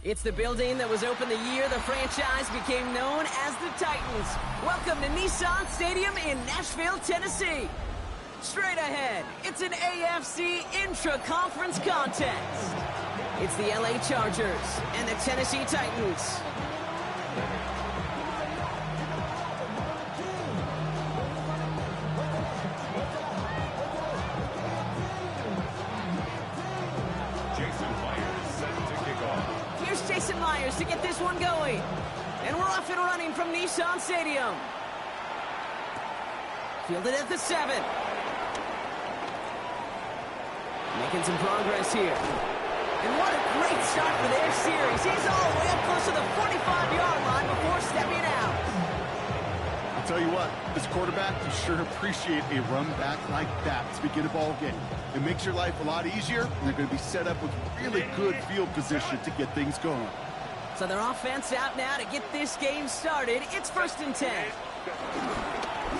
It's the building that was opened the year the franchise became known as the Titans. Welcome to Nissan Stadium in Nashville, Tennessee. Straight ahead, it's an AFC intra-conference contest. It's the LA Chargers and the Tennessee Titans. Jason Myers to get this one going. And we're off and running from Nissan Stadium. Fielded at the 7. Making some progress here. And what a great start for their series. He's all the way up close to the 45-yard line before stepping out. I'll tell you what, as a quarterback, you sure appreciate a run back like that to begin a ball game. It makes your life a lot easier, and they're going to be set up with really good field position to get things going. So their offense out now to get this game started. It's 1st and 10.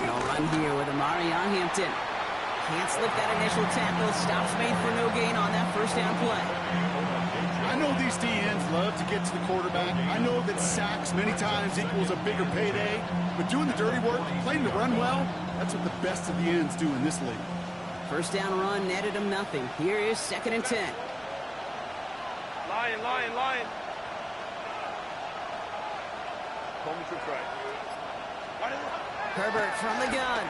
No run here with Amari on Hampton. Can't slip that initial tackle. Stops made for no gain on that first down play. I know these DNs love to get to the quarterback. I know that sacks many times equals a bigger payday. But doing the dirty work, playing the run well, that's what the best of the ends do in this league. First down run netted him nothing. Here is 2nd and 10. Lion. Herbert from the gun.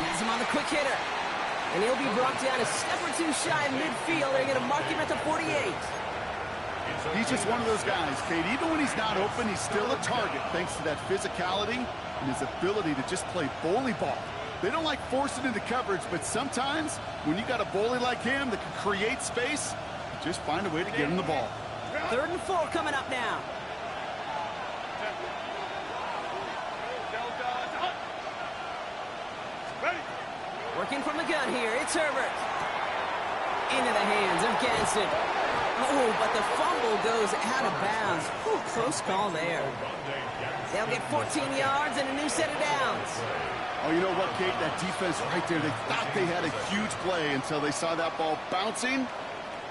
Has him on the quick hitter. And he'll be brought down a step or two shy of midfield. They're going to mark him at the 48. He's just one of those guys, Kate. Even when he's not open, he's still a target thanks to that physicality and his ability to just play bully ball. They don't like forcing into coverage, but sometimes when you got a bully like him that can create space, you just find a way to get him the ball. 3rd and 4 coming up now. Working from the gun here, it's Herbert. Into the hands of Ganson. Oh, but the fumble goes out of bounds. Ooh, close call there. They'll get 14 yards and a new set of downs. Oh, you know what, Kate? That defense right there, they thought they had a huge play until they saw that ball bouncing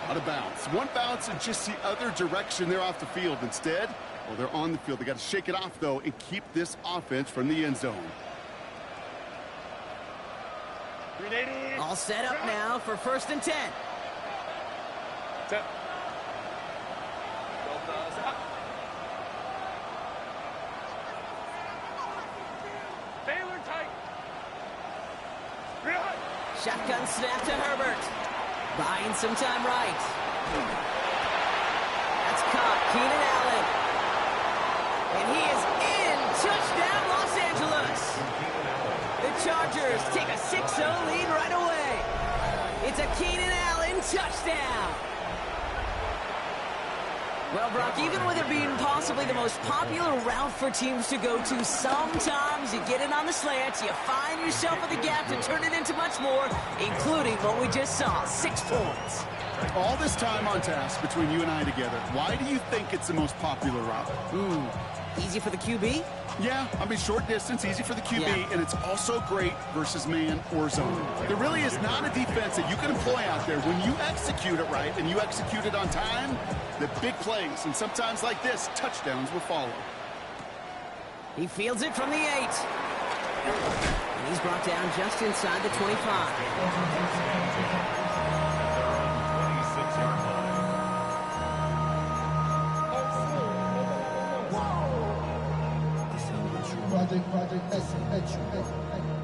out of bounds. One bounce and just the other direction, they're off the field. Instead, well, they're on the field. They got to shake it off, though, and keep this offense from the end zone. All set up now for 1st and 10. Shotgun snap to Herbert. Buying some time right. That's caught. Keenan Allen. And he is in. Touchdown, Los Angeles. The Chargers take a 6-0 lead right away. It's a Keenan Allen touchdown. Well, Brock, even with it being possibly the most popular route for teams to go to, sometimes you get it on the slants, you find yourself at the gap to turn it into much more, including what we just saw, 6 points. All this time on task between you and I together, why do you think it's the most popular route? Easy for the QB? Yeah, I mean, short distance, easy for the QB, and it's also great versus man or zone. There really is not a defense that you can employ out there. When you execute it right and you execute it on time, the big plays, and sometimes like this, touchdowns will follow. He fields it from the 8. And he's brought down just inside the 25. Project S.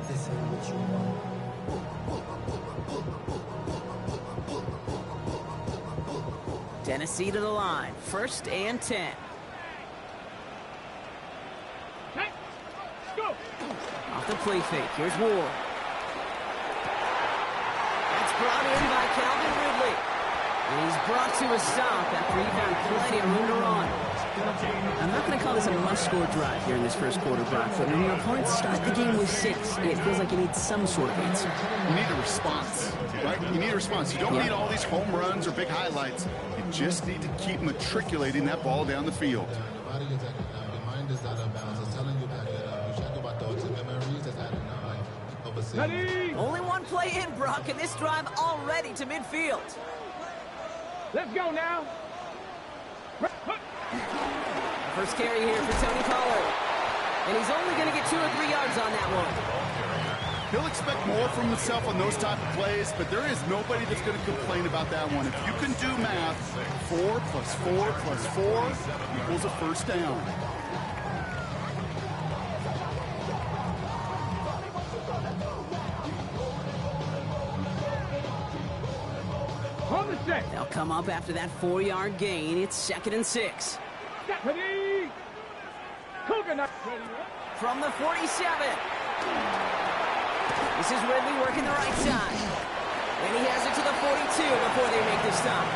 This ain't what you want. Tennessee to the line. 1st and 10. Off the play fake. Here's Ward. That's brought in by Calvin Ridley. And he's brought to a stop after he found plenty of room to run. I'm not going to call this a must-score drive here in this first quarter, Brock, but when your opponents start the game with 6, it feels like you need some sort of answer. You need a response, right? You need a response. You don't need all these home runs or big highlights. You just need to keep matriculating that ball down the field. Only one play in, Brock, and this drive already to midfield. Let's go now. First carry here for Tony Pollard. And he's only going to get 2 or 3 yards on that one. He'll expect more from himself on those type of plays, but there is nobody that's going to complain about that one. If you can do math, 4 plus 4 plus 4 equals a first down. They'll come up after that 4-yard gain. It's 2nd and 6. From the 47. This is Ridley working the right side. And he has it to the 42 before they make the stop.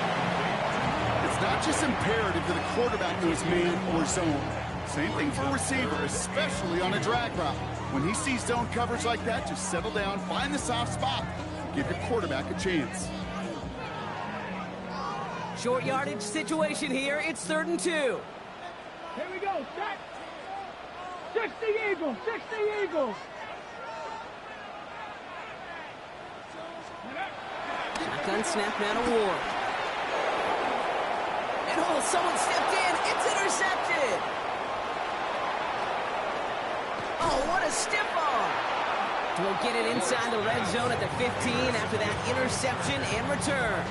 It's not just imperative that a quarterback knows man or zone. Same thing for a receiver, especially on a drag route. When he sees zone coverage like that, just settle down, find the soft spot, give your quarterback a chance. Short yardage situation here. It's 3rd and 2. Here we go. Set. 60 Eagles. 60 Eagles. Shotgun snap now to Ward. And oh, someone stepped in. It's intercepted. Oh, what a stiff arm. We'll get it inside the red zone at the 15 after that interception and return.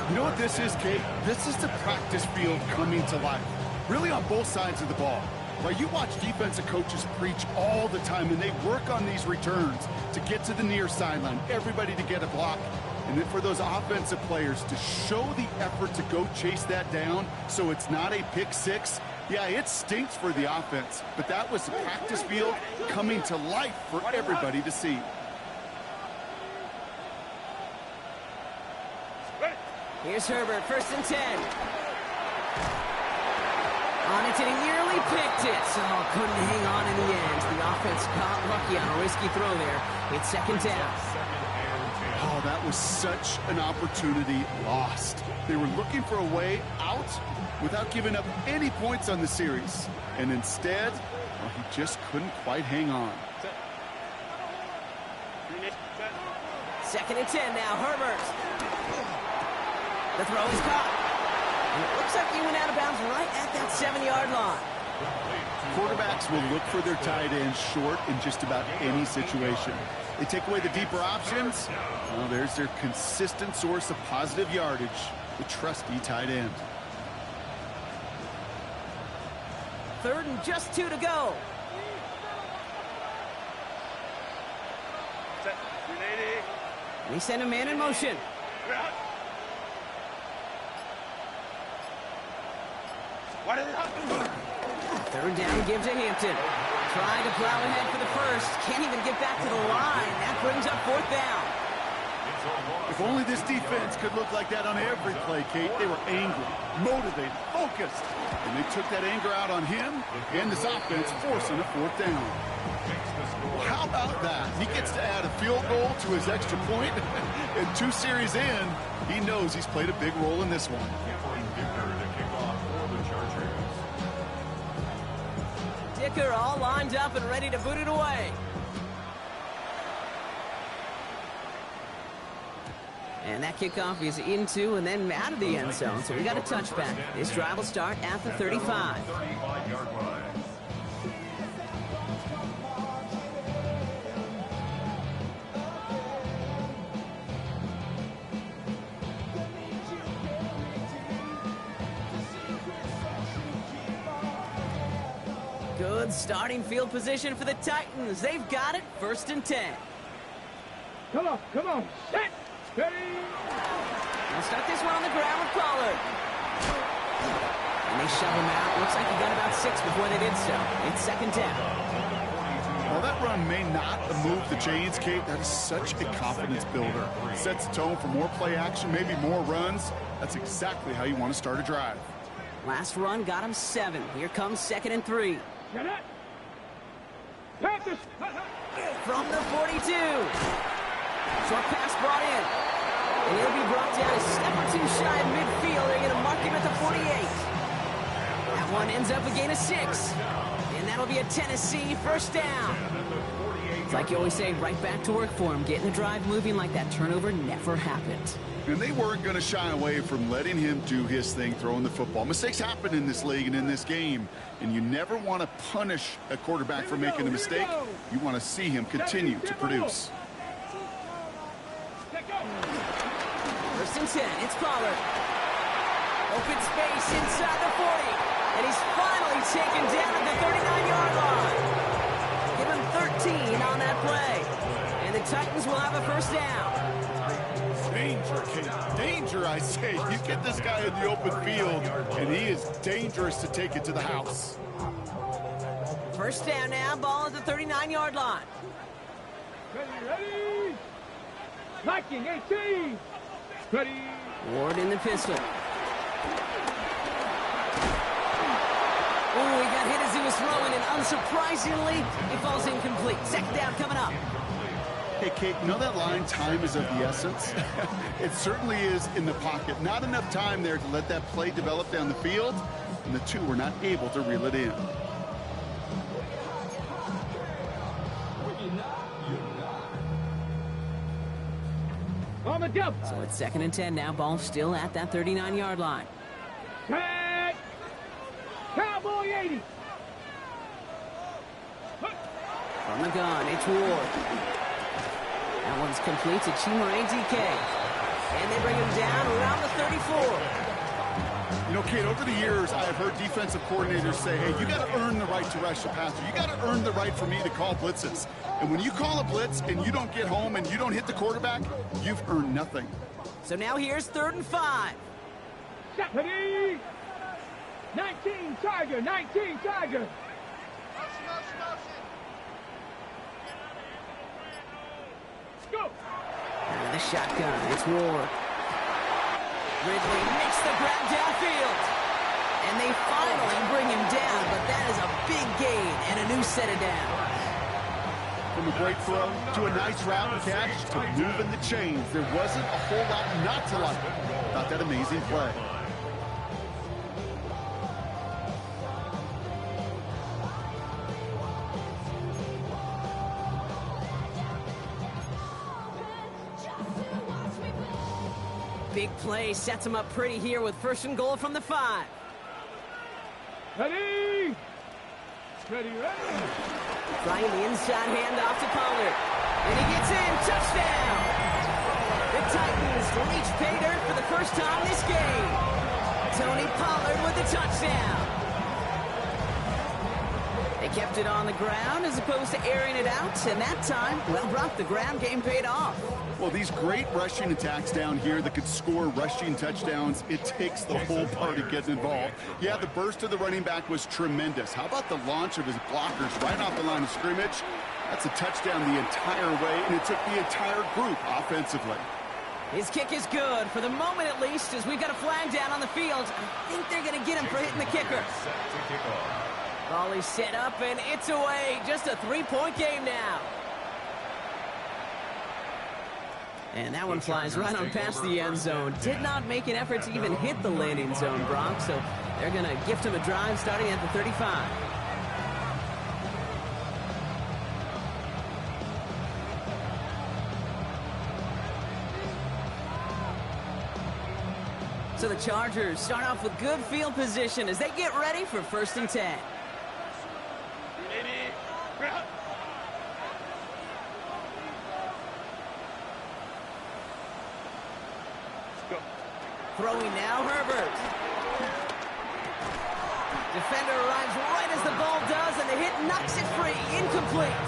You know what this is, Kate? This is the practice field coming to life. Really on both sides of the ball. Right, you watch defensive coaches preach all the time, and they work on these returns to get to the near sideline, everybody to get a block. And then for those offensive players to show the effort to go chase that down so it's not a pick six. Yeah, it stinks for the offense, but that was the practice field coming to life for everybody to see. Here's Herbert, 1st and 10. On it, and he nearly picked it. Oh, couldn't hang on in the end. The offense got lucky on a risky throw there. It's 2nd down. Oh, that was such an opportunity lost. They were looking for a way out without giving up any points on the series. And instead, well, he just couldn't quite hang on. 2nd and 10 now, Herbert. The throw is caught. And it looks like he went out of bounds right at that 7-yard line. Quarterbacks will look for their tight ends short in just about any situation. They take away the deeper options. Well, there's their consistent source of positive yardage, the trusty tight end. 3rd and just 2 to go. We send a man in motion. 3rd down, give to Hampton. Trying to plow ahead for the first. Can't even get back to the line. That brings up 4th down. If only this defense could look like that on every play, Kate. They were angry, motivated, focused. And they took that anger out on him and this offense, forcing a 4th down. Well, how about that? He gets to add a field goal to his extra point. And 2 series in, he knows he's played a big role in this one. Dicker all lined up and ready to boot it away. And that kickoff is into and then out of the end zone, so we got a touchback. This drive will start at the 35. Good starting field position for the Titans. They've got it, 1st and 10. Come on, set, ready. They'll start this one on the ground with Pollard. And they shove him out. Looks like he got about 6 before they did so. It's 2nd down. While that run may not move the chains, Kate, that is such a confidence builder. It sets the tone for more play action, maybe more runs. That's exactly how you want to start a drive. Last run got him 7. Here comes 2nd and 3. Get it. Panthers. From the 42. Short pass brought in. And he'll be brought down a step or 2 shy of midfield. They're going to mark him at the 48. That one ends up a gain of 6. And that'll be a Tennessee 1st down. It's like you always say, right back to work for him. Getting the drive moving like that turnover never happened. And they weren't going to shy away from letting him do his thing, throwing the football. Mistakes happen in this league and in this game, and you never want to punish a quarterback for making a mistake. You want to see him continue to produce. First and 10, it's Pollard. Open space inside the 40, and he's finally taken down at the 39-yard line. Give him 13 on that play, and the Titans will have a first down. Danger, kid. Danger, I say. You get this guy in the open field, and he is dangerous to take it to the house. First down now, ball at the 39-yard line. Ready. Liking 18. Ready. Ward in the pistol. Oh, he got hit as he was throwing, and unsurprisingly, he falls incomplete. Second down coming up. Hey, Kate, you know that line, time is of the essence? It certainly is in the pocket. Not enough time there to let that play develop down the field, and the two were not able to reel it in. On the jump. So it's second and 10 now, ball still at that 39-yard line. Set. Cowboy 80. From the gun, it's Ward. That one's complete to Chimere DK. And they bring him down around the 34. You know, Kate, over the years, I have heard defensive coordinators say, hey, you got to earn the right to rush the passer. You got to earn the right for me to call blitzes. And when you call a blitz and you don't get home and you don't hit the quarterback, you've earned nothing. So now here's 3rd and 5. Ready. 19 Tiger. 19 Tiger. Go. Out of the shotgun, it's Ward. Ridley makes the grab downfield. And they finally bring him down, but that is a big gain and a new set of downs. From a great throw to a nice route and catch to moving the chains. There wasn't a whole lot not to like about that amazing play. Big play sets him up pretty here with 1st and goal from the 5. Ready. Ready. Trying the inside handoff to Pollard. And he gets in. Touchdown! The Titans reach pay dirt for the first time this game. Tony Pollard with the touchdown. They kept it on the ground as opposed to airing it out. And that time, well, Brock, the ground game paid off. Well, these great rushing attacks down here that could score rushing touchdowns, it takes the whole party getting involved. Yeah, the burst of the running back was tremendous. How about the launch of his blockers right off the line of scrimmage? That's a touchdown the entire way, and it took the entire group offensively. His kick is good, for the moment at least, as we've got a flag down on the field. I think they're going to get him for hitting the kicker. Ball is set up, and it's away. Just a 3-point game now. And that one flies right on past the end zone. Did not make an effort to even hit the landing zone, Brock. So they're going to gift him a drive starting at the 35. So the Chargers start off with good field position as they get ready for 1st and 10. Throwing now, Herbert. Defender arrives right as the ball does, and the hit knocks it free. Incomplete.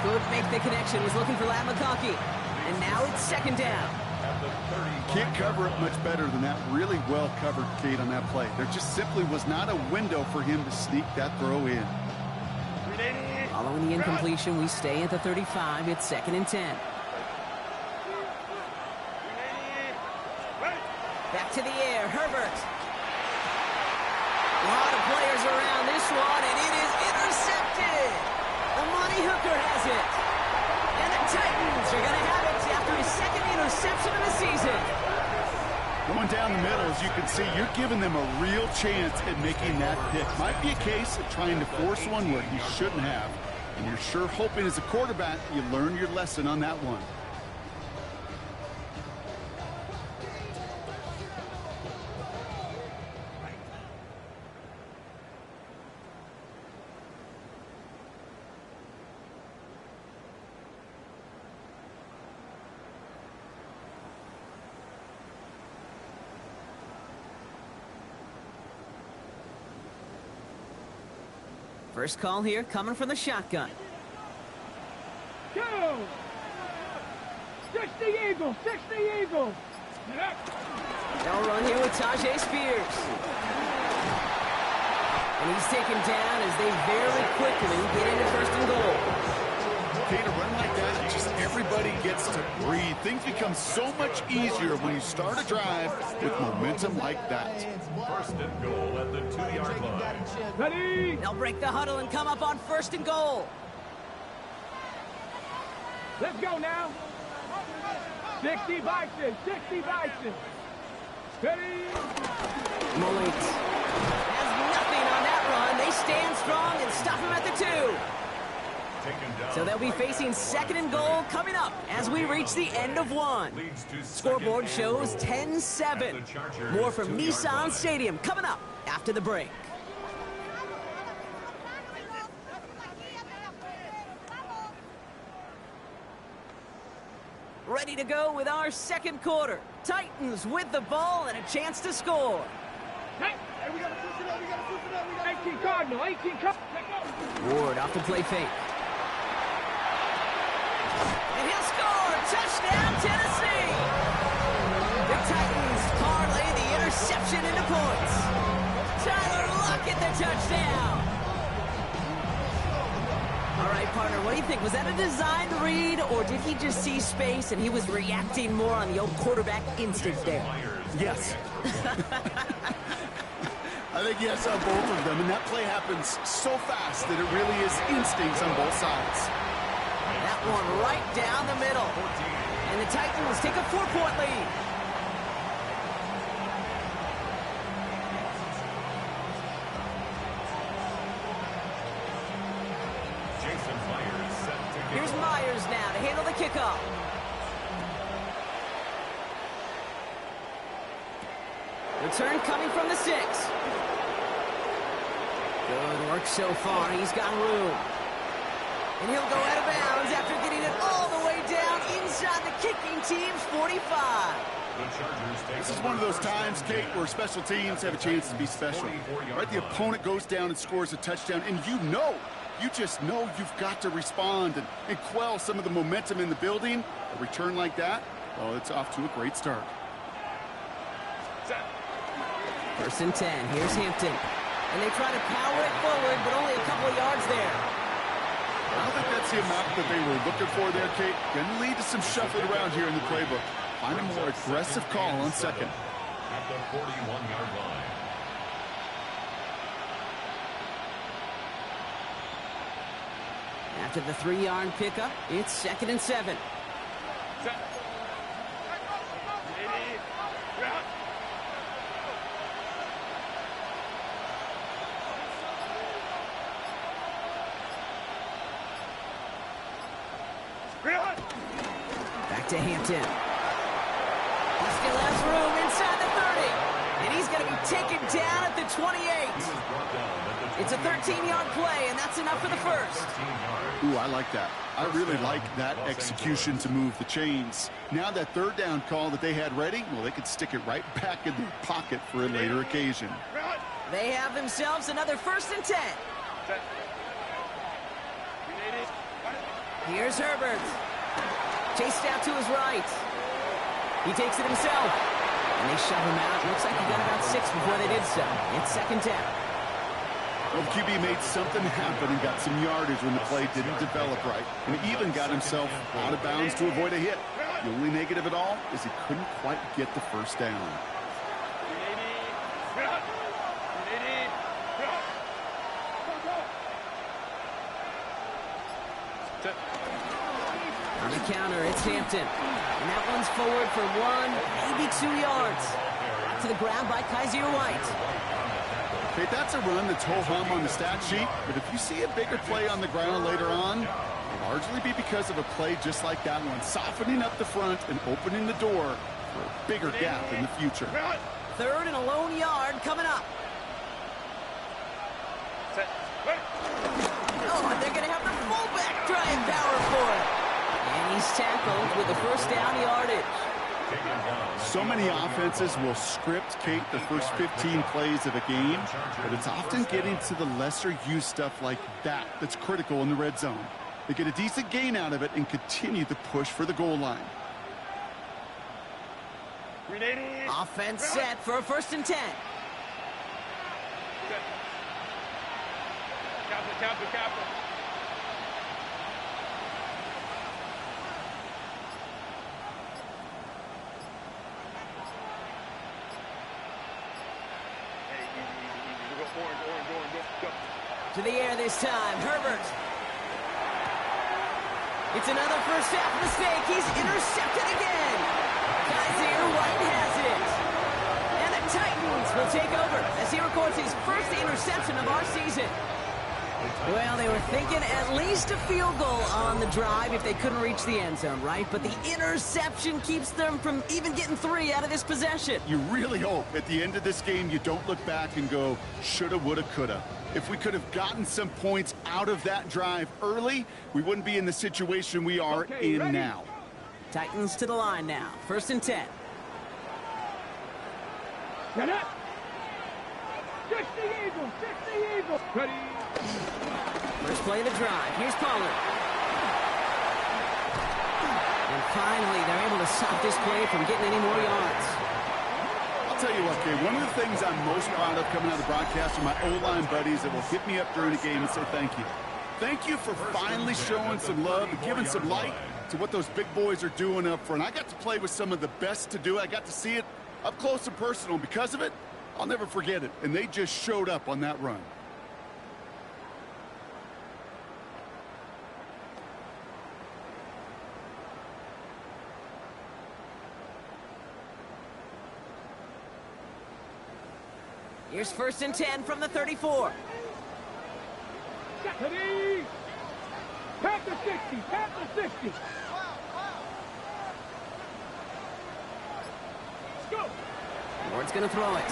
Could make the connection. Was looking for Lat McConkey. And now it's 2nd down. Can't cover it much better than that. Really well covered, Kate, on that play. There just simply was not a window for him to sneak that throw in. Following the incompletion, we stay at the 35. It's 2nd and 10. Back to the air, Herbert. A lot of players around this one, and it is intercepted. Amani Hooker has it. And the Titans are going to have it after his 2nd interception of the season. Going down the middle, as you can see, you're giving them a real chance at making that pick. Might be a case of trying to force one where you shouldn't have. And you're sure hoping as a quarterback you learn your lesson on that one. First call here coming from the shotgun. 2. 60 Eagles, 60 Eagles. They'll run here with Tajay Spears. And he's taken down as they very quickly get into first and goal. Okay, to run like that, just everybody gets to breathe. Things become so much easier when you start a drive with momentum like that. First and goal at the 2-yard line. Ready? They'll break the huddle and come up on first and goal. Let's go now. 60 Bison, 60 Bison. Ready? Malik has nothing on that run. They stand strong and stop him at the 2. So they'll be facing second and goal coming up as we reach the end of 1. Scoreboard shows 10-7. More from Nissan Stadium coming up after the break. Ready to go with our second quarter. Titans with the ball and a chance to score. Hey, we gotta push it up, we gotta push it up, we gotta 18 Cardinal, 18 Cardinal. Ward off the play fake. And he'll score! Touchdown, Tennessee! The Titans parlay the interception into points. Tyler Lockett, the touchdown! All right, partner, what do you think? Was that a designed read, or did he just see space and he was reacting more on the old quarterback instinct there? Yes. I think yes on both of them, and that play happens so fast that it really is instincts on both sides. That one right down the middle. And the Titans take a 4-point lead. Here's Myers now to handle the kickoff. Return coming from the 6. Good work so far. He's got room. And he'll go out of bounds after getting it all the way down inside the kicking team's 45. This is one of those times, Kate, where special teams have a chance to be special. Right? The opponent goes down and scores a touchdown, and you just know you've got to respond and quell some of the momentum in the building. A return like that, well, it's off to a great start. First and 10. Here's Hampton. And they try to power it forward, but only a couple of yards there. I don't think that's the amount that they were looking for there, Kate. Going to lead to some shuffling around here in the playbook. Find a more aggressive call on second. At the 41-yard line. After the 3-yard pickup, it's second and 7. Back to Hampton. He still has room inside the 30. And he's going to be taken down at the 28. It's a 13-yard play, and that's enough for the first. Ooh, I like that. I really like that execution to move the chains. Now that third down call that they had ready, well, they could stick it right back in their pocket for a later occasion. They have themselves another first and 10. Here's Herbert. Chased out to his right. He takes it himself. And they shove him out. Looks like he got about 6 before they did so. It's second down. Well, the QB made something happen and got some yardage when the play didn't develop right. And even got himself out of bounds to avoid a hit. The only negative at all is he couldn't quite get the first down. On the counter, it's Hampton. And that one's forward for 1, maybe 2 yards. Back to the ground by Kaiser White. Okay, that's a run that's ho-hum on the stat sheet, but if you see a bigger play on the ground later on, it'll largely be because of a play just like that one, softening up the front and opening the door for a bigger gap in the future. Third and a lone yard coming up. Oh, and they're going to have the fullback try and power for it. And he's tackled with the first down yardage. taken down. So many offenses will script, Kate, the first 15 plays of a game, but it's often getting to the lesser-used stuff like that that's critical in the red zone. They get a decent gain out of it and continue to push for the goal line. Offense set for a 1st and 10. Captain. To the air this time, Herbert. It's another first half mistake. He's intercepted again. Kaiser White has it. And the Titans will take over as he records his first interception of our season. Well, they were thinking at least a field goal on the drive if they couldn't reach the end zone, right? But the interception keeps them from even getting 3 out of this possession. You really hope at the end of this game you don't look back and go, shoulda, woulda, coulda. If we could have gotten some points out of that drive early, we wouldn't be in the situation we are in now. Titans to the line now. 1st and 10. Get up. 60 Eagles. Ready. First play of the drive. Here's Pollard. And finally, they're able to stop this play from getting any more yards. I'll tell you what, Kay, one of the things I'm most proud of coming out of the broadcast are my O-line buddies that will hit me up during the game and say thank you. Thank you for finally showing some love and giving some light to what those big boys are doing up front. I got to play with some of the best to do it. I got to see it up close and personal. Because of it, I'll never forget it. And they just showed up on that run. Here's 1st and 10 from the 34. Ready. Pat the 60. Let's go. Ward's going to throw it.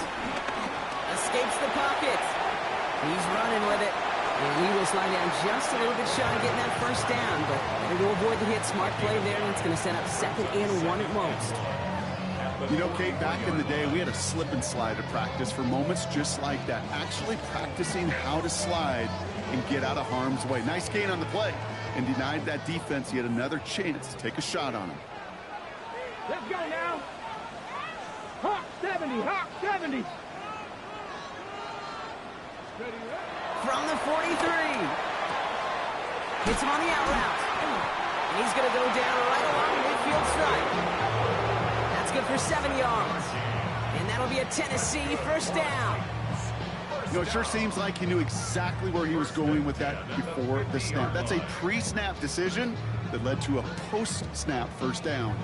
Escapes the pocket. He's running with it. And he will slide down just a little bit shy of getting that first down. But better to avoid the hit. Smart play there, and it's going to set up 2nd and 1 at most. You know, Kate, back in the day, we had a slip and slide at practice for moments just like that. Actually practicing how to slide and get out of harm's way. Nice gain on the play. And denied that defense yet another chance to take a shot on him. Let's go now. Hawk 70. Ready. From the 43. Hits him on the out route. And he's going to go down right along the midfield stripe. That's good for 7 yards. And that'll be a Tennessee 1st down. You know, it sure seems like he knew exactly where he was going with that before the snap. That's a pre-snap decision that led to a post-snap 1st down.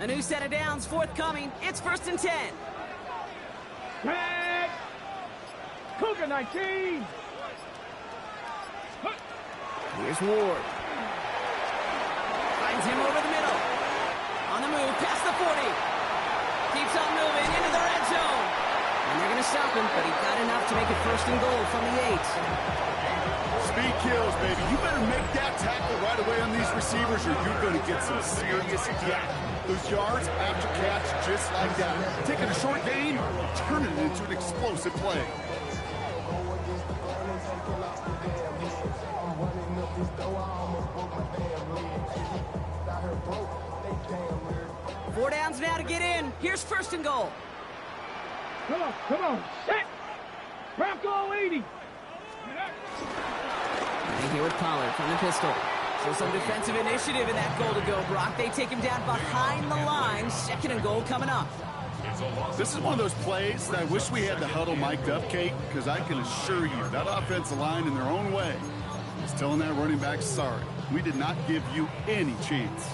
A new set of downs forthcoming. It's 1st and 10. Red. Cougar 19. Here's Ward. Finds him over the middle. On the move, past the 40. Keeps on moving into the red zone. And they're going to stop him, but he got enough to make it 1st and goal from the 8. Speed kills, baby. You better make that tackle right away on these receivers or you're going to get some serious yak. Those yards after catch just like that. Taking a short gain, turning it into an explosive play. Four downs now to get in. Here's 1st and goal. Come on. Set. Bronco 80. And here with Pollard from the pistol. So some defensive initiative in that goal to go, Brock. They take him down behind the line. 2nd and goal coming up. This is one of those plays that I wish we had the huddle mic'd up, Kate, because I can assure you that offensive line in their own way is telling that running back, sorry, we did not give you any chance.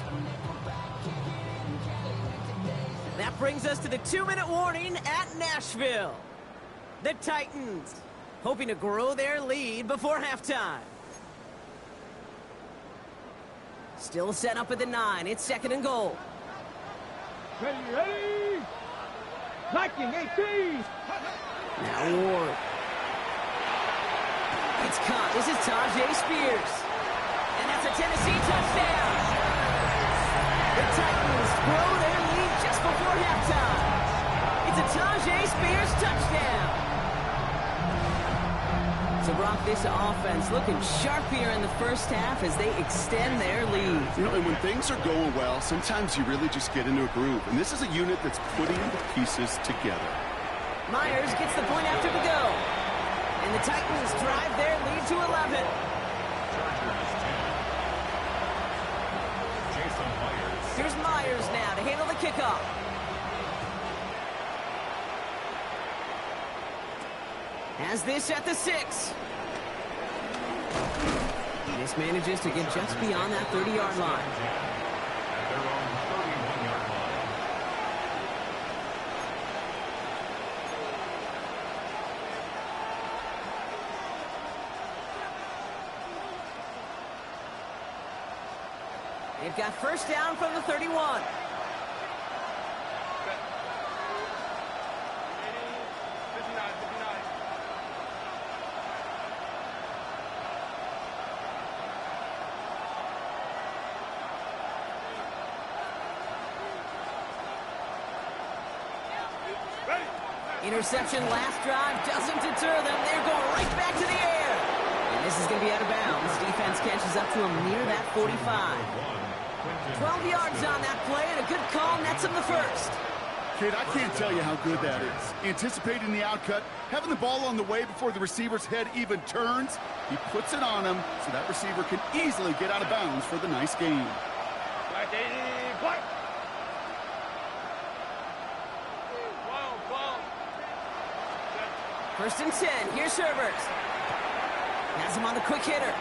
That brings us to the 2-minute warning at Nashville. The Titans hoping to grow their lead before halftime. Still set up at the 9. It's 2nd and goal. Ready. Viking 18. Now Ward. It's caught. This is Tajay Spears. And that's a Tennessee touchdown. The Titans grow their lead just before halftime. It's a Tajay Spears touchdown. So, Brock, this offense looking sharp here in the first half as they extend their lead. You know, and when things are going well, sometimes you really just get into a groove. And this is a unit that's putting the pieces together. Myers gets the point after to go. And the Titans drive their lead to 11. Chargers 10. Jason Myers. Here's Myers now to handle the kickoff. Has this at the 6. This manages to get just beyond that 30-yard line. At their own 31-yard line. They've got first down from the 31. Interception last drive doesn't deter them. They're going right back to the air. And this is going to be out of bounds. Defense catches up to him near that 45. 12 yards on that play, and a good call nets him the first. Kid, I can't tell you how good that is. Anticipating the outcut, having the ball on the way before the receiver's head even turns, he puts it on him so that receiver can easily get out of bounds for the nice gain. First and 10. Here's Herbert. Has him on the quick hitter.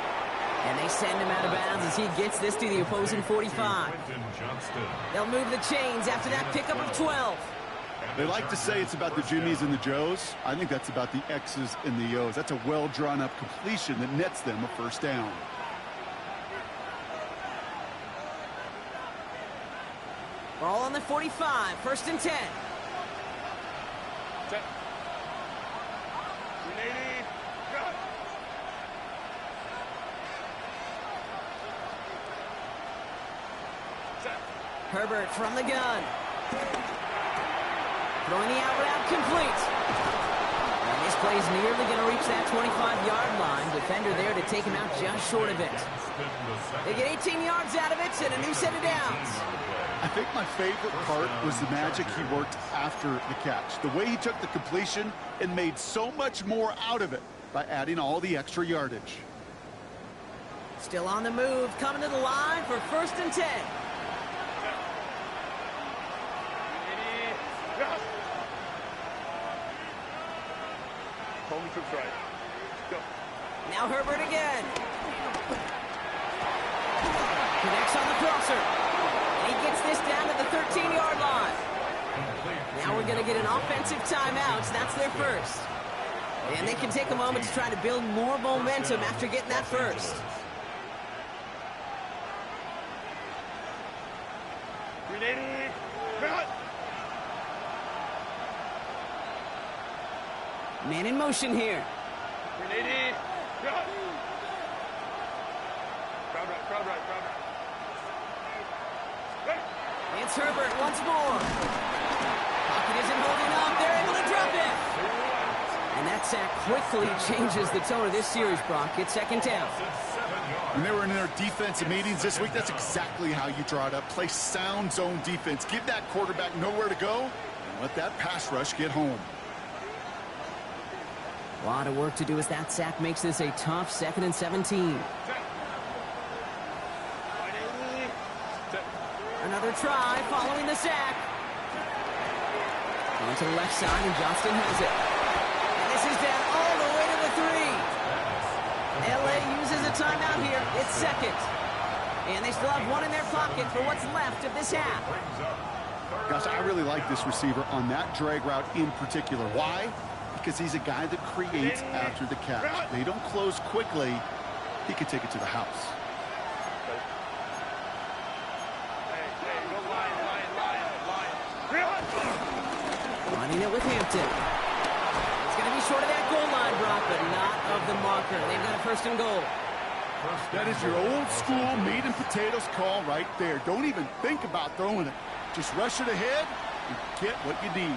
And they send him out of bounds as he gets this to the opposing 45. They'll move the chains after that pickup of 12. They like to say it's about the Jimmies and the Joes. I think that's about the X's and the O's. That's a well-drawn-up completion that nets them a first down. Ball on the 45. First and 10. Herbert from the gun. Throwing the out route complete. And this play's nearly going to reach that 25-yard line. Defender there to take him out just short of it. They get 18 yards out of it and a new set of downs. I think my favorite part was the magic he worked after the catch. The way he took the completion and made so much more out of it by adding all the extra yardage. Still on the move, coming to the line for first and 10. Now Herbert again. Connects on the crosser. And he gets this down to the 13-yard line. Now we're going to get an offensive timeout. That's their first. And they can take a moment to try to build more momentum after getting that first. Man in motion here. It's Herbert once more. Pocket isn't holding up. They're able to drop it. And that sack quickly changes the tone of this series, Brock. It's second down. When they were in their defensive meetings this week, that's exactly how you draw it up. Play sound zone defense. Give that quarterback nowhere to go and let that pass rush get home. A lot of work to do as that sack makes this a tough 2nd and 17. Another try following the sack. Going to the left side, and Johnston has it. And this is down all the way to the 3. LA uses a timeout here. It's second. And they still have one in their pocket for what's left of this half. Gosh, I really like this receiver on that drag route in particular. Why? Because he's a guy that creates after the catch. They don't close quickly. He could take it to the house. Running it with Hampton. It's going to be short of that goal line, Brock, but not of the marker. They've got a first and goal. That is your old school meat and potatoes call right there. Don't even think about throwing it. Just rush it ahead and get what you need.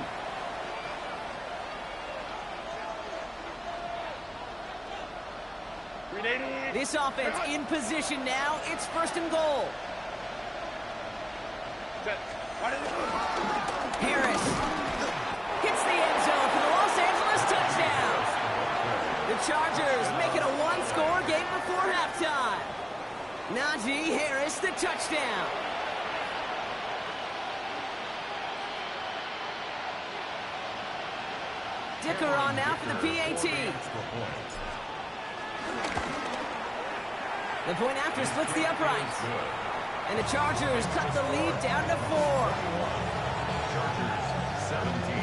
This offense in position now. It's first and goal. Harris hits the end zone for the Los Angeles touchdown. The Chargers make it a one-score game before halftime. Najee Harris, the touchdown. Dicker on now for the PAT. The point after splits the uprights. And the Chargers cut the lead down to 4. Chargers 17.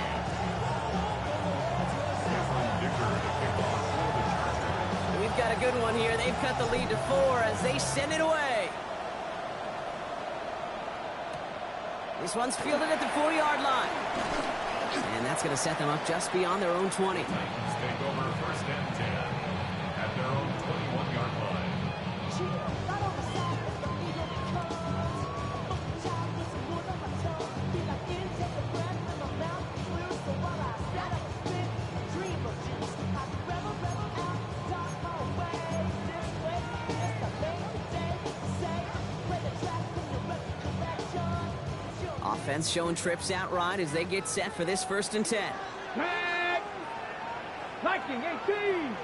We've got a good one here. They've cut the lead to 4 as they send it away. This one's fielded at the 4-yard line. And that's going to set them up just beyond their own 20. Titans take over first and 10 at their own 21-yard line. Offense showing trips out right as they get set for this first and 10. Tag! Viking 18!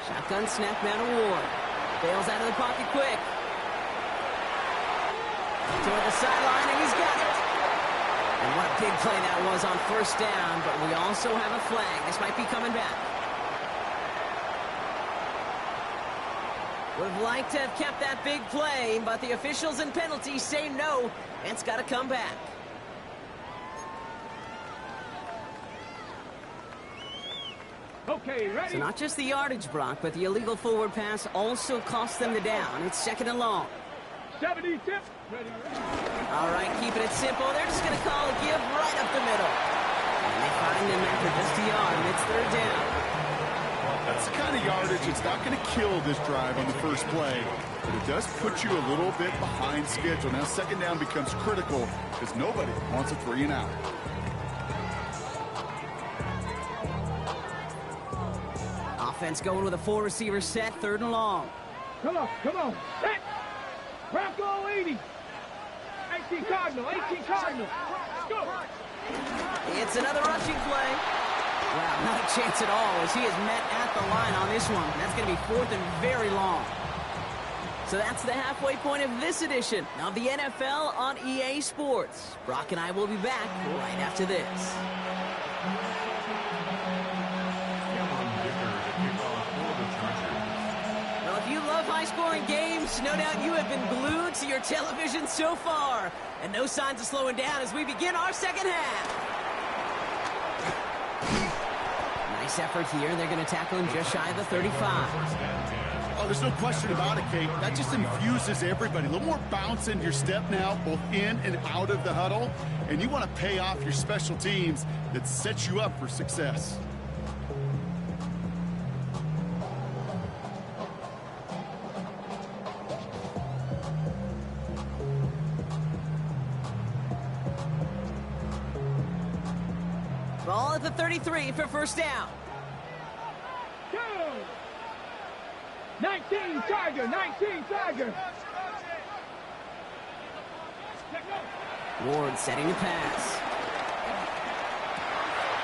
Shotgun snap now to Ward. Bails out of the pocket quick. Toward the sideline, and he's got it. And what a big play that was on first down, but we also have a flag. This might be coming back. Would have liked to have kept that big play, but the officials and penalties say no. It's got to come back. Okay, ready? So not just the yardage, Brock, but the illegal forward pass also cost them the down. It's second and long. 70 tip. Ready, ready. All right, keeping it simple. They're just going to call a give right up the middle. And they find him after just a yard, and it's third down. That's the kind of yardage it's not going to kill this drive on the first play, but it does put you a little bit behind schedule. Now second down becomes critical because nobody wants a 3 and out. Offense going with a 4-receiver set, third and long. Come on, come on. Set. Bronco 80. 18 Cardinal, 18 Cardinal. Let's go. It's another rushing play. Wow, not a chance at all as he is met at the line on this one. That's going to be fourth and very long. So that's the halfway point of this edition of the NFL on EA Sports. Brock and I will be back right after this. Well, if you love high-scoring games, no doubt you have been glued to your television so far. And no signs of slowing down as we begin our second half. Nice effort here. They're going to tackle him just shy of the 35. Oh, there's no question about it, Kate. That just infuses everybody. A little more bounce in your step now, both in and out of the huddle. And you want to pay off your special teams that sets you up for success. Ball at the 33 for first down. 19 Tiger, 19 Tiger. Ward setting the pass.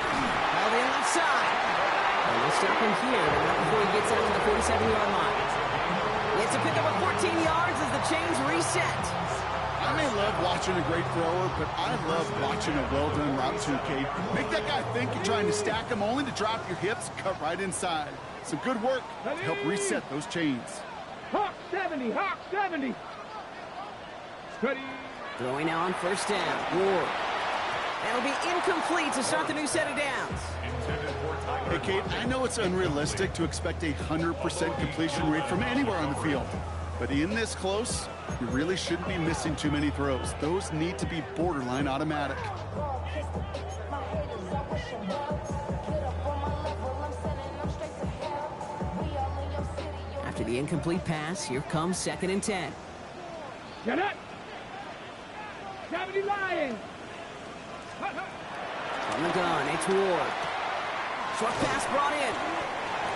Held in left side. And we'll stop him here, but not before he gets out to the 47-yard line. It's a pickup of 14 yards as the chains reset. I may love watching a great thrower, but I love watching a well-done route too, Kate. Make that guy think you're trying to stack him only to drop your hips, cut right inside. Some good work to help reset those chains. Hawk 70, Hawk 70. Ready. Throwing now on first down. Ward. That'll be incomplete to start the new set of downs. Hey, Kate, I know it's unrealistic to expect a 100% completion rate from anywhere on the field. But in this close, you really shouldn't be missing too many throws. Those need to be borderline automatic. After the incomplete pass, here comes 2nd and 10. Get up! 70 Lions! From the gun, it's Ward. Short pass brought in.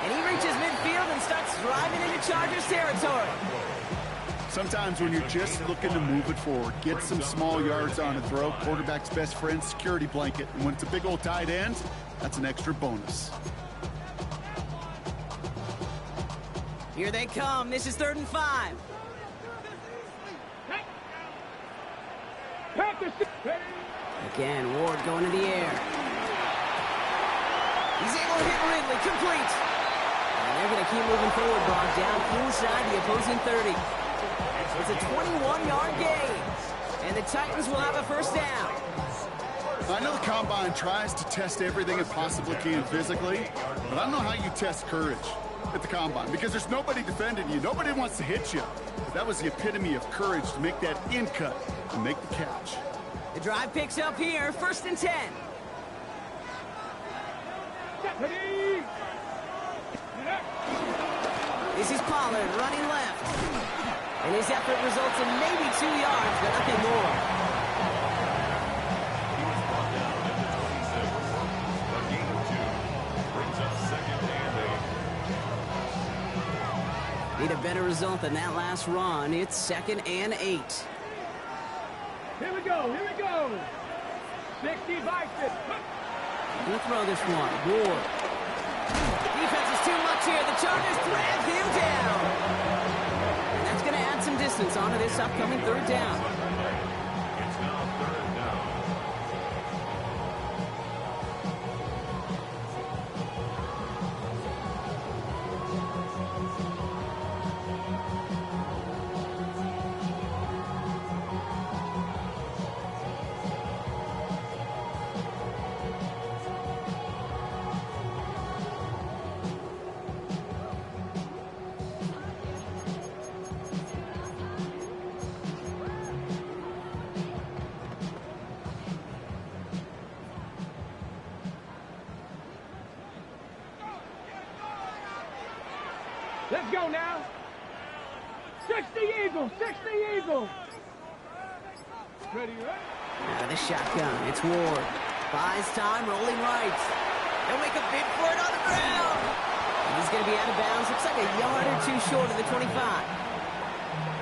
And he reaches midfield and starts driving into Chargers territory. Sometimes when you're just looking to move it forward, get some small yards on a throw, quarterback's best friend, security blanket. And when it's a big old tight end, that's an extra bonus. Here they come. This is 3rd and 5. Again, Ward going to the air. He's able to hit Ridley, complete. And they're going to keep moving forward, Brock, down inside the opposing 30. It's a 21-yard gain, and the Titans will have a first down. I know the Combine tries to test everything it possibly can physically, but I don't know how you test courage at the Combine, because there's nobody defending you. Nobody wants to hit you. But that was the epitome of courage to make that in cut and make the catch. The drive picks up here, 1st and 10. This is Pollard running left. And his effort results in maybe 2 yards, but nothing more. He was brought down at the 26. A gain of 2 brings up 2nd and 8. Need a better result than that last run. It's 2nd and 8. Here we go, here we go. 60 Vikings. He'll throw this one. Ward. Defense is too much here. The Chargers drag him down. And that's going to add some distance onto this upcoming 3rd down. It's now 3rd down. Let's go now. 60 Eagles, 60 Eagles. Ready, right? Out of the shotgun, it's Ward. Buys time, rolling right. He'll make a bid for it on the ground. And he's going to be out of bounds. Looks like a yard or 2 short of the 25.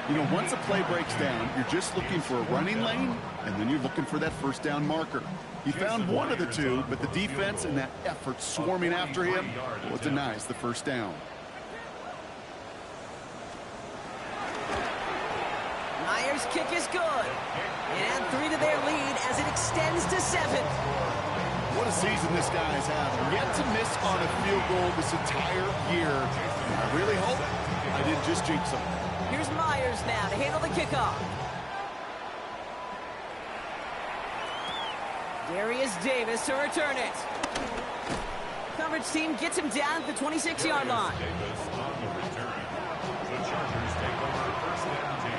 You know, once a play breaks down, you're just looking for a running lane, and then you're looking for that first down marker. He found one of the two, but the defense and that effort swarming after him, well, it denies the first down. Myers' kick is good. And add 3 to their lead as it extends to 7. What a season this guy's having. Yet to miss on a field goal this entire year. I really hope I didn't just jinx him. Here's Myers now to handle the kickoff. Darius Davis to return it. Coverage team gets him down at the 26-yard line. Davis on the return. The Chargers take over 1st and 10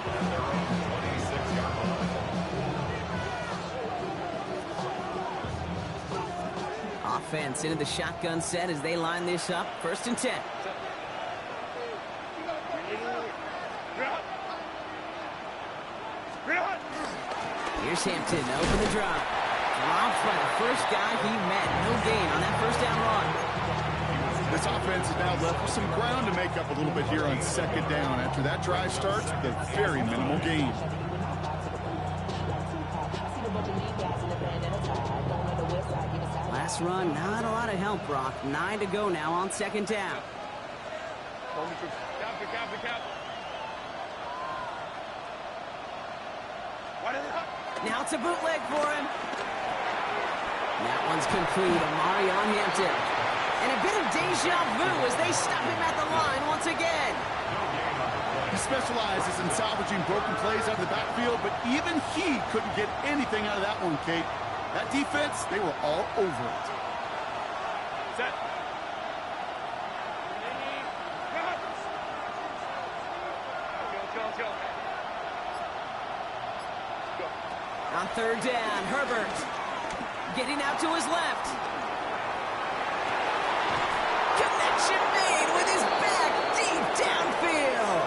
at their own 26-yard line. Offense into the shotgun set as they line this up. 1st and 10. Here's Hampton to open the drive. Dropped by the first guy he met. No gain on that first down run. This offense is now left with some ground to make up a little bit here on 2nd down. After that drive starts, the very minimal gain. Last run, not a lot of help, Brock. 9 to go now on 2nd down. Now it's a bootleg for him. That one's complete. Amari on Hampton. And a bit of deja vu as they stop him at the line once again. He specializes in salvaging broken plays out of the backfield, but even he couldn't get anything out of that one, Kate. That defense, they were all over it. Set. On third down, Herbert getting out to his left. Connection made with his back deep downfield.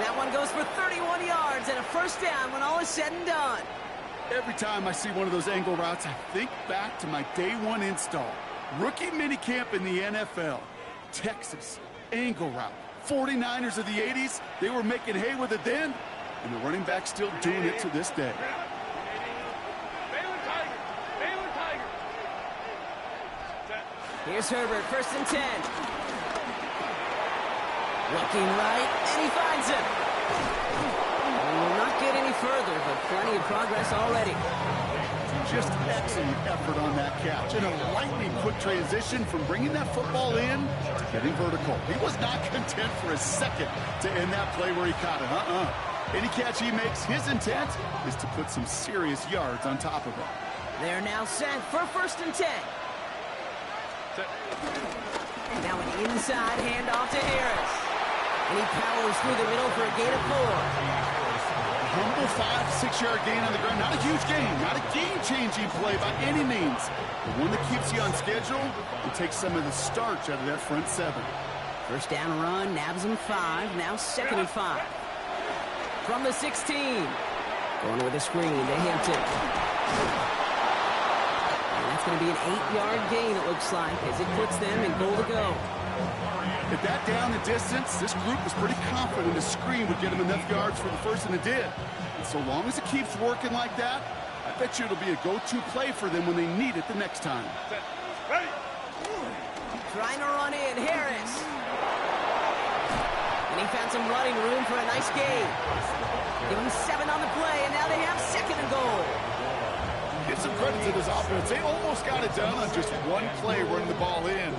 That one goes for 31 yards and a first down when all is said and done. Every time I see one of those angle routes, I think back to my day one install. Rookie minicamp in the NFL. Texas, angle route. 49ers of the 80s, they were making hay with it then, and the running back's still doing it to this day. Here's Herbert, 1st and 10. Looking right, and he finds it. Will not get any further, but plenty of progress already. Just excellent effort on that catch. And a lightning quick transition from bringing that football in to getting vertical. He was not content for a second to end that play where he caught it. Any catch he makes, his intent is to put some serious yards on top of it. They're now set for 1st and 10. Now an inside handoff to Harris. And he powers through the middle for a gain of 4. Humble 5-6 yard gain on the ground. Not a huge gain, not a game-changing play by any means. But one that keeps you on schedule and takes some of the starch out of that front 7. First down run, nabs him 5. Now 2nd and 5. From the 16. Going with a screen to Hampton. And that's going to be an 8-yard gain, it looks like, as it puts them in goal to go. At that down the distance, this group was pretty confident the screen would get them enough yards for the first, and it did. And so long as it keeps working like that, I bet you it'll be a go-to play for them when they need it the next time. Trying to run in, Harris. And he found some running room for a nice gain. Give him 7 on the play, and now they have 2nd and goal. Give some credit to this offense. They almost got it done on just one play running the ball in.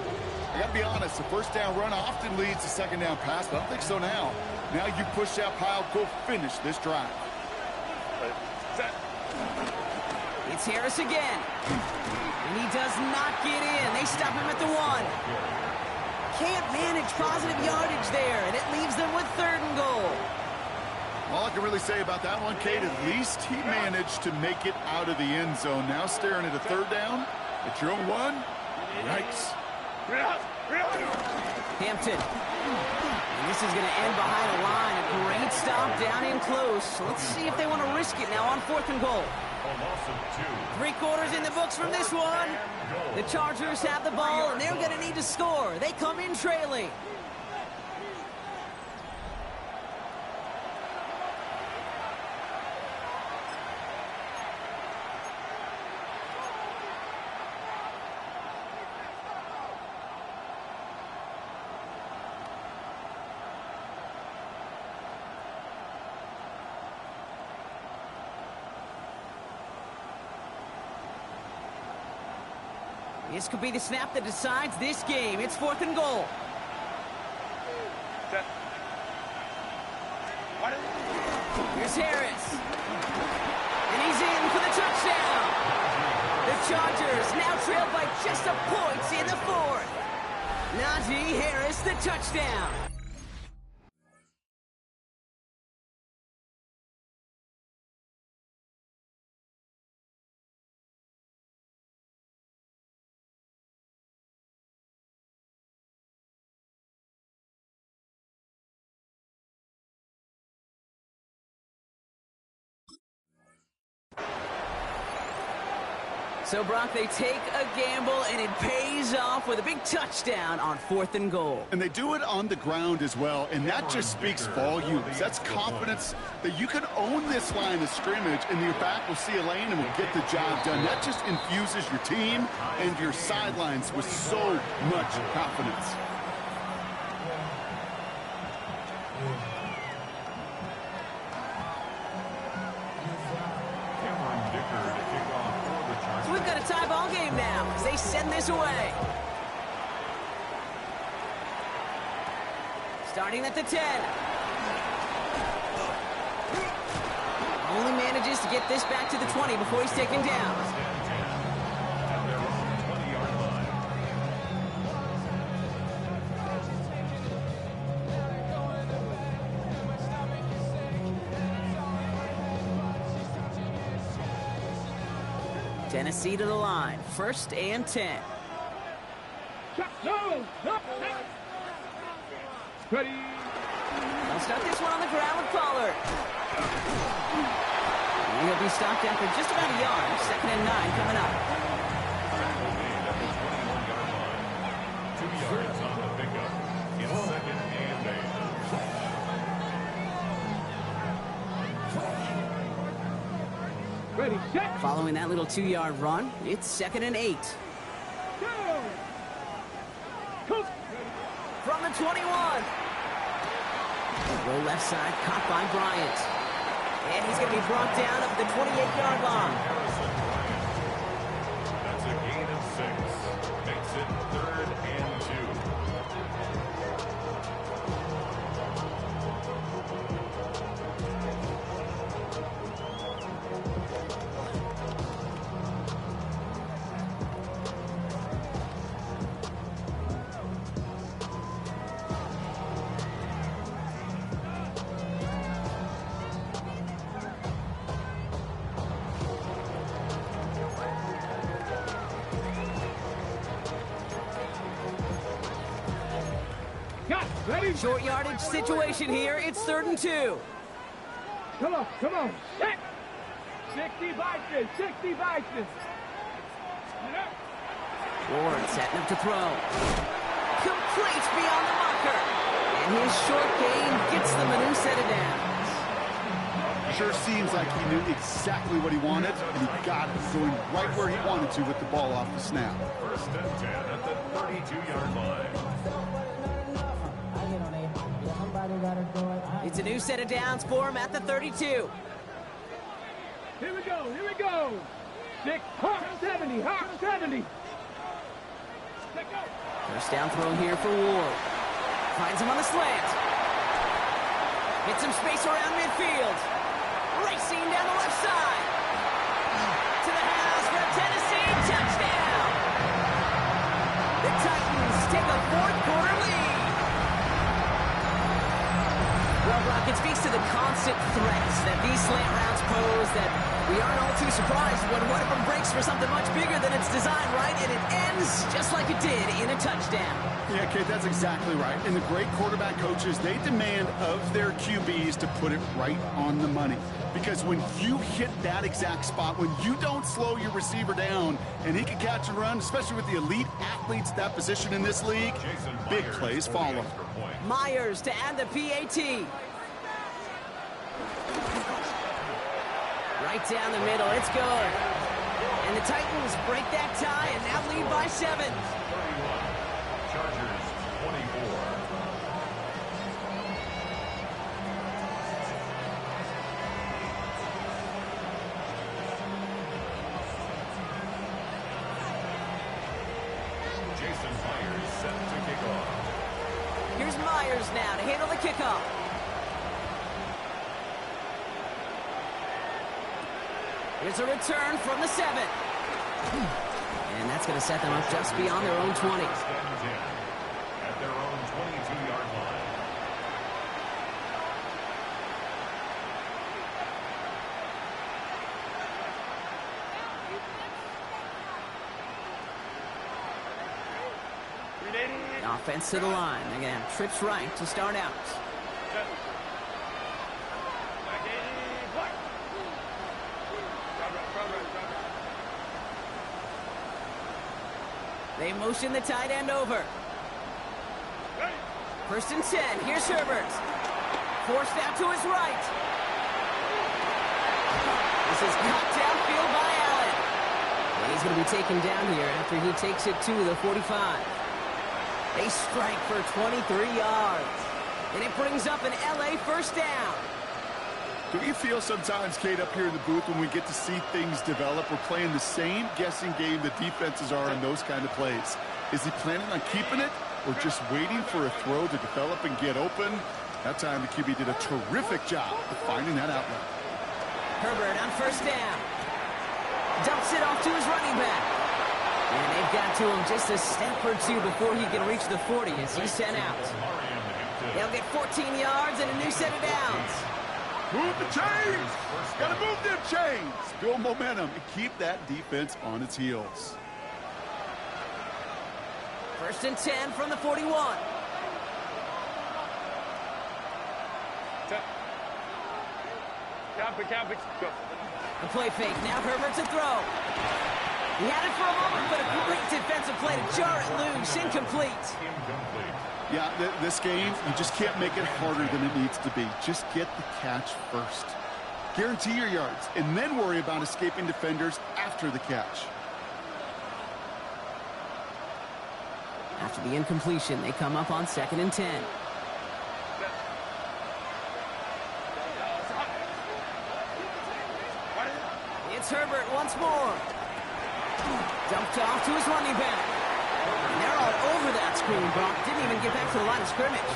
I gotta be honest, the first down run often leads to second down pass, but I don't think so now. Now you push that pile, go finish this drive. It's Harris again. And he does not get in. They stop him at the 1. Can't manage positive yardage there, and it leaves them with 3rd and goal. All I can really say about that one, Kate, at least he managed to make it out of the end zone. Now staring at a 3rd down at your own 1. Yikes. Hampton. And this is going to end behind a line. A great stop down in close. Let's see if they want to risk it now on 4th and goal. 3 quarters in the books from this one. The Chargers have the ball, and they're going to need to score. They come in trailing. This could be the snap that decides this game. It's 4th and goal. Here's Harris. And he's in for the touchdown. The Chargers now trail by just a point in the 4th. Najee Harris, the touchdown. So, Brock, they take a gamble, and it pays off with a big touchdown on 4th and goal. And they do it on the ground as well, and that just speaks volumes. That's confidence that you can own this line of scrimmage, and your back will see a lane and will get the job done. That just infuses your team and your sidelines with so much confidence. So we've got a tie ball game now as they send this away. Starting at the 10. Only manages to get this back to the 20 before he's taken down. Tennessee to the line. 1st and 10. No. Ready. They'll start this one on the ground with Pollard. And he'll be stopped after just about a yard. 2nd and 9 coming up. At the 2 yards on the pickup. In 2nd and 8. Ready, set. Following that little 2-yard run, it's 2nd and 8. Go. Cook. From the 21. Roll left side, caught by Bryant. And he's going to be brought down up at the 28-yard line. Harrison Bryant. That's a gain of 6. Makes it 3rd and Got. Ready. Short yardage situation here. It's 3rd and 2. Come on. Set. 60 Vikings. 60 Vikings. Ward setting up to throw. Complete beyond the marker. And his short gain gets them a new set of downs. Sure seems like he knew exactly what he wanted, and he got it, going right where he wanted to with the ball off the snap. 1st and 10 at the 32-yard line. It's a new set of downs for him at the 32. Here we go. 6, hard 70. Let go. First down throw here for Ward. Finds him on the slant. Gets some space around midfield. Racing down the left side. To the house for a Tennessee touchdown. The Titans take a 4th quarter lead. Well, Brock, it speaks to the constant threats that these slant routes pose that we aren't all too surprised when one of them breaks for something much bigger than it's designed, right? And it ends just like it did in a touchdown. Yeah, kid, that's exactly right. And the great quarterback coaches, they demand of their QBs to put it right on the money. Because when you hit that exact spot, when you don't slow your receiver down and he can catch and run, especially with the elite athletes at that position in this league, big plays follow. Myers to add the PAT. Right down the middle, it's good. And the Titans break that tie and now lead by 7. 31. Chargers 24. Jason Myers set to kick off. Here's Myers now to handle the kickoff. Here's a return from the 7. And that's going to set them up just beyond their own 20. At their own 22-yard line. Offense to the line. Again, trips right to start out. They motion the tight end over. 1st and 10. Here's Herbert. Forced out to his right. This is cut downfield by Allen. And he's going to be taken down here after he takes it to the 45. They strike for 23 yards. And it brings up an LA first down. Do you feel sometimes, Kate, up here in the booth when we get to see things develop, we're playing the same guessing game the defenses are in those kind of plays? Is he planning on keeping it or just waiting for a throw to develop and get open? That time the QB did a terrific job of finding that outlet. Herbert on 1st down. Dumps it off to his running back. And they've got to him just a step or two before he can reach the 40 as he's sent out. They'll get 14 yards and a new set of downs. Move the chains! Gotta move them chains! Build momentum and keep that defense on its heels. 1st and 10 from the 41. Cap it. Go. The play fake. Now Herbert to throw. He had it for a moment, but a great defensive play to jar it loose. Incomplete. Yeah, this game, you just can't make it harder than it needs to be. Just get the catch first. Guarantee your yards, and then worry about escaping defenders after the catch. After the incompletion, they come up on 2nd and 10. It's Herbert once more. Dumped off to his running back. And they're all over that screen, Brock. Didn't even get back to the line of scrimmage.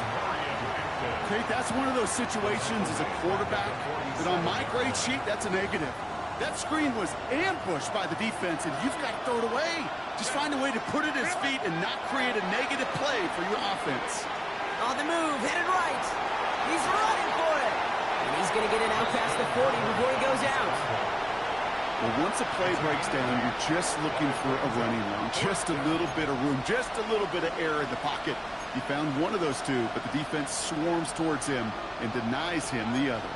Okay, that's one of those situations as a quarterback that on my grade sheet, that's a negative. That screen was ambushed by the defense, and you've got to throw it away. Just find a way to put it at his feet and not create a negative play for your offense. On the move, headed right. He's running for it. And he's going to get it out past the 40 before he goes out. Well, once a play breaks down, you're just looking for a running lane. Just a little bit of room, just a little bit of air in the pocket. He found one of those two, but the defense swarms towards him and denies him the other.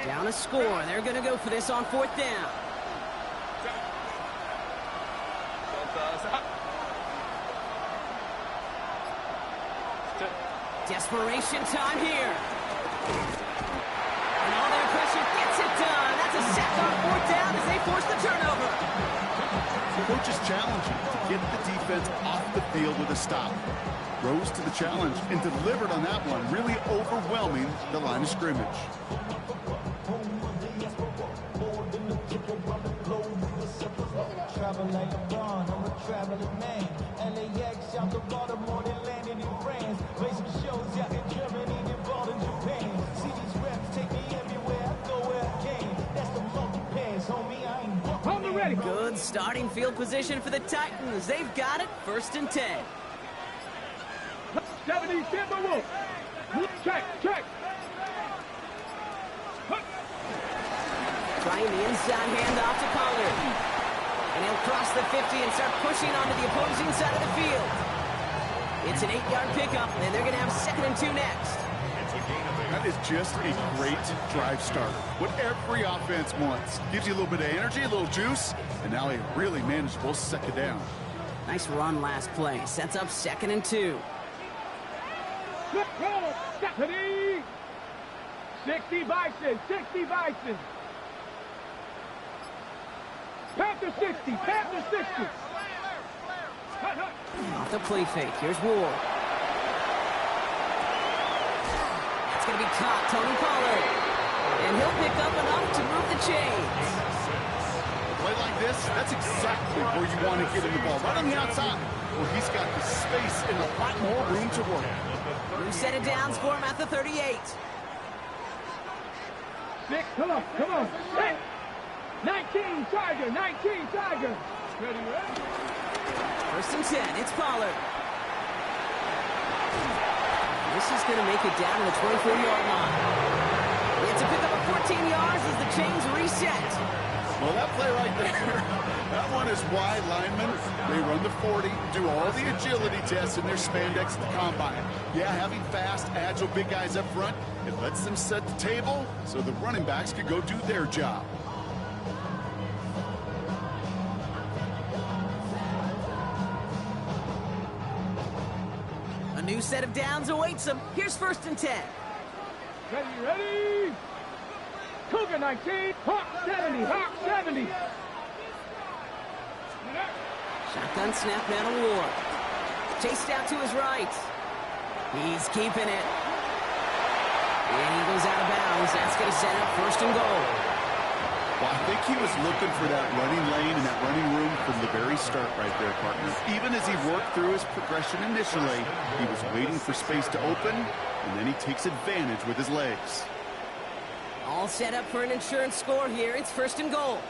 Down a score. They're going to go for this on 4th down. Desperation time here. And all their pressure gets it done. That's a sack on 4th down as they force the turnover. The coach is challenging to get the defense off the field with a stop. Rose to the challenge and delivered on that one, really overwhelming the line of scrimmage. Travel like LeBron, I'm a traveling man. LAX out to Baltimore, they landed in France. Play some shows out in Germany, involved in Japan. See these reps take me everywhere, I go where I can. That's the monkey pass, homie, I ain't walking. Hold it ready. Good starting field position for the Titans. They've got it. 1st and 10. 70, Timber Wolf. Check. Trying the inside handoff to Pollard. And he'll cross the 50 and start pushing onto the opposing side of the field. It's an 8-yard pickup, and they're going to have 2nd and 2 next. That is just a great drive starter. What every offense wants. Gives you a little bit of energy, a little juice, and now a really manageable 2nd down. Nice run last play. Sets up 2nd and 2. Roll, Stephanie. 60 Bison. Panther 60. Off the play fake. Here's Ward. That's going to be caught. Tony Pollard. And he'll pick up enough to move the chains. A play like this, that's exactly where you want to get him the ball. Right on the outside, where he's got the space and a lot more room to work. New set of downs for him at the 38. 6, come on. Hey. 19 Tiger. Ready? 1st and 10. It's Pollard. This is going to make it down to the 24-yard line. It's a pickup of 14 yards as the chains reset. Well, that play right there, that one is why linemen, they run the 40, do all the agility tests in their spandex at the combine. Yeah, having fast, agile big guys up front, it lets them set the table so the running backs can go do their job. A new set of downs awaits them. Here's 1st and 10. Ready? Cougar 19, Hawk 70. Shotgun snap now to Ward. Chased out to his right. He's keeping it. And he goes out of bounds. That's going to set up 1st and goal. Well, I think he was looking for that running lane and that running room from the very start right there, partner. Even as he worked through his progression initially, he was waiting for space to open, and then he takes advantage with his legs. All set up for an insurance score here. It's 1st and goal.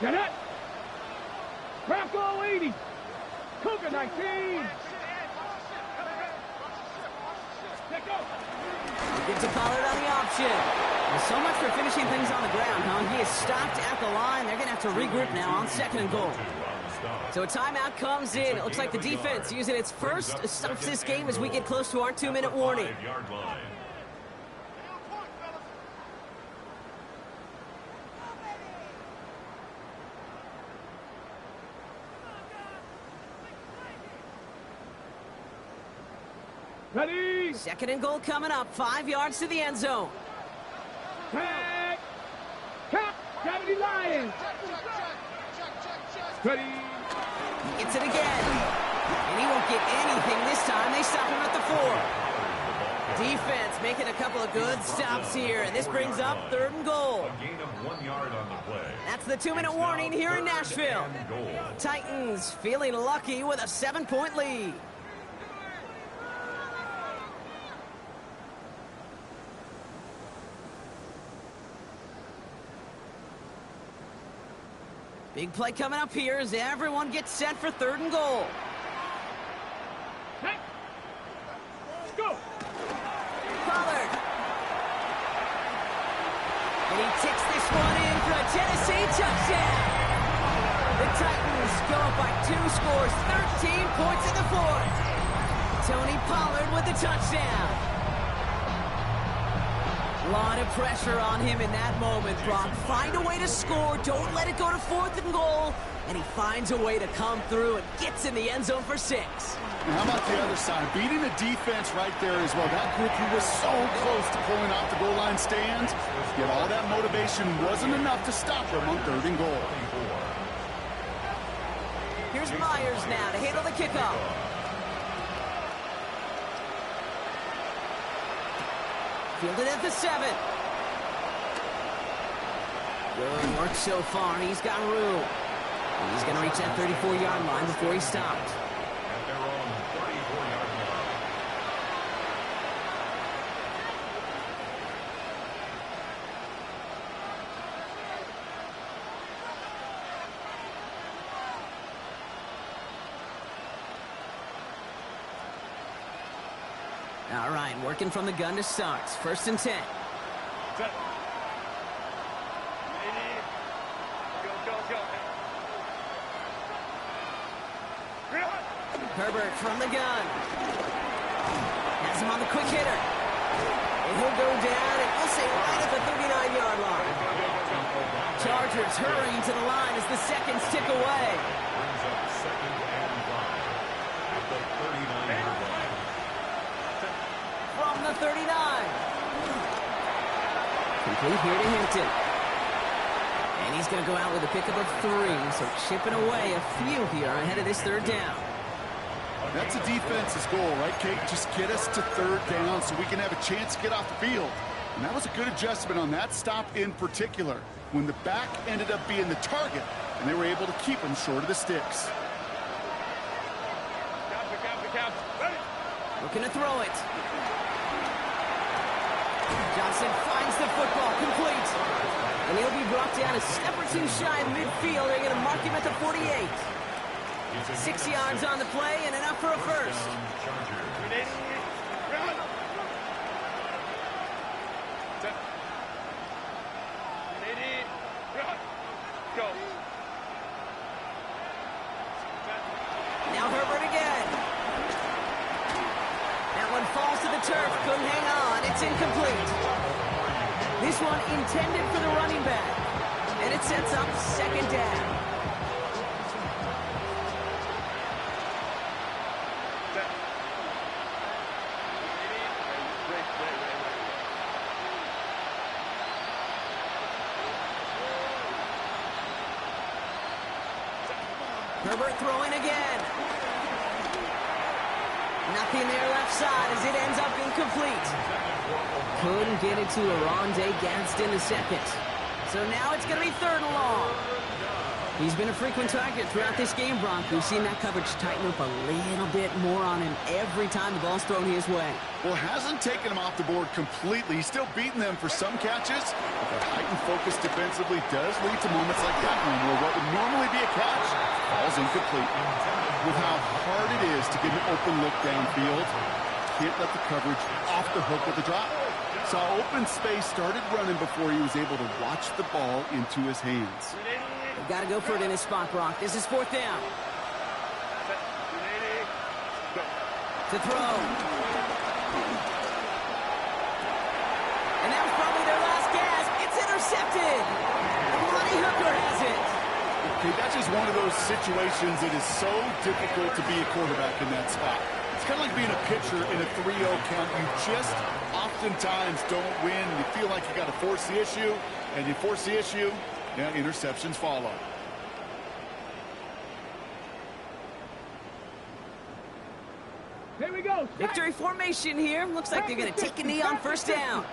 Get it. Bronco 80. Cougar 19. Let go. He gives a Pollard on the option. Well, so much for finishing things on the ground, huh? He is stopped at the line. They're going to have to regroup now on 2nd and goal. So a timeout comes in. It looks like the defense using its first stops this game as we get close to our 2-minute warning. Ready. 2nd and goal coming up. 5 yards to the end zone. Tag. Cap. Gravity Lions. Ready. Gets it again. And he won't get anything this time. They stop him at the 4. Defense making a couple of good stops here. And this brings up 3rd and goal. A gain of 1 yard on the play. That's the 2-minute warning here in Nashville. Titans feeling lucky with a 7-point lead. Big play coming up here as everyone gets set for 3rd and goal. Hey. Go. Pollard. And he ticks this one in for a Tennessee touchdown. The Titans go up by 2 scores, 13 points in the 4th. Tony Pollard with the touchdown. A lot of pressure on him in that moment, Brock. Find a way to score. Don't let it go to 4th and goal. And he finds a way to come through and gets in the end zone for 6. And how about the other side? Beating the defense right there as well. That group who was so close to pulling off the goal line stand, yet all that motivation wasn't enough to stop him on 3rd and goal. Here's Myers now to handle the kickoff. Fielded at the 7. Good work so far. He's got room. And he's going to reach that 34-yard line before he stopped. At their own 34-yard line. All right, working from the gun to start. 1st and 10. Set. Herbert from the gun. Has him on the quick hitter. And he'll go down and we'll say right at the 39-yard line. Chargers hurrying to the line as the seconds tick away. Brings up 2nd and 5 at the 39-yard line. From the 39. Complete here to Hinton. And he's going to go out with a pickup of 3, so chipping away a few here ahead of this 3rd down. That's a defense's goal, right, Kate? Just get us to 3rd down so we can have a chance to get off the field. And that was a good adjustment on that stop in particular, when the back ended up being the target, and they were able to keep him short of the sticks. Looking to throw it. Johnson finds the football, complete. And he'll be brought down a step or 2 shy of midfield. They're going to mark him at the 48. 6 yards on the play and enough for a first. Now Herbert again. That one falls to the turf. Couldn't hang on. It's incomplete. This one intended for the running back. And it sets up 2nd down. Herbert throwing again. Nothing there left side as it ends up incomplete. Couldn't get it to Aronde Gadsden the 2nd. So now it's going to be 3rd and long. He's been a frequent target throughout this game, Bronk. We've seen that coverage tighten up a little bit more on him every time the ball's thrown his way. Well, hasn't taken him off the board completely. He's still beating them for some catches, but that heightened focus defensively does lead to moments like that one, where what would normally be a catch falls incomplete. With how hard it is to get an open look downfield, can't let the coverage off the hook with the drop. Saw open space, started running before he was able to watch the ball into his hands. They've got to go for it in his spot, Brock. This is 4th down. To throw. And that was probably their last gasp. It's intercepted. Ronnie Hooker has it. Okay, that's just one of those situations that is so difficult to be a quarterback in that spot. It's kind of like being a pitcher in a 3-0 count. You just oftentimes don't win. You feel like you got to force the issue, and you force the issue, now interceptions follow. Here we go. Victory formation here. Looks like they're going to take a knee on 1st down.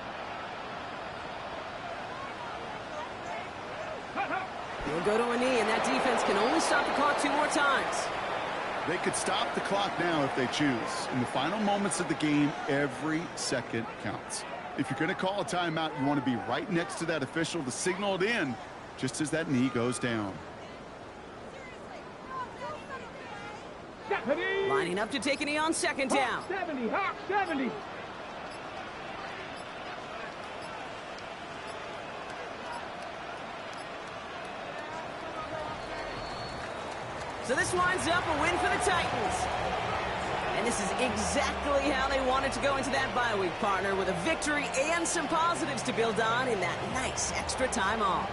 He'll go to a knee, and that defense can only stop the clock 2 more times. They could stop the clock now if they choose. In the final moments of the game, every second counts. If you're going to call a timeout, you want to be right next to that official to signal it in just as that knee goes down. Lining up to take a knee on 2nd down. 70, Hawk 70. So this winds up a win for the Titans. And this is exactly how they wanted to go into that bye week, partner, with a victory and some positives to build on in that nice extra time off.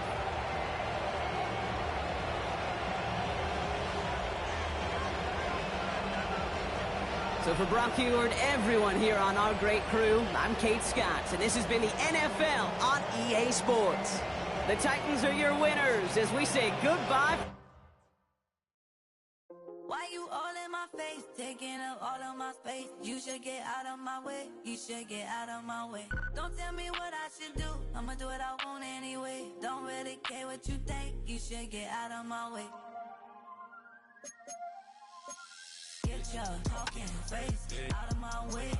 So for Brock Huard, everyone here on our great crew, I'm Kate Scott, and this has been the NFL on EA Sports. The Titans are your winners as we say goodbye. Why you all in my face, taking up all of my space? You should get out of my way, you should get out of my way. Don't tell me what I should do, I'ma do what I want anyway. Don't really care what you think, you should get out of my way. Get your talking face out of my way,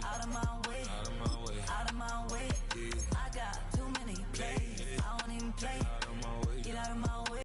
out of my way, out of my way. I got too many plays, I don't even play. Get out of my way.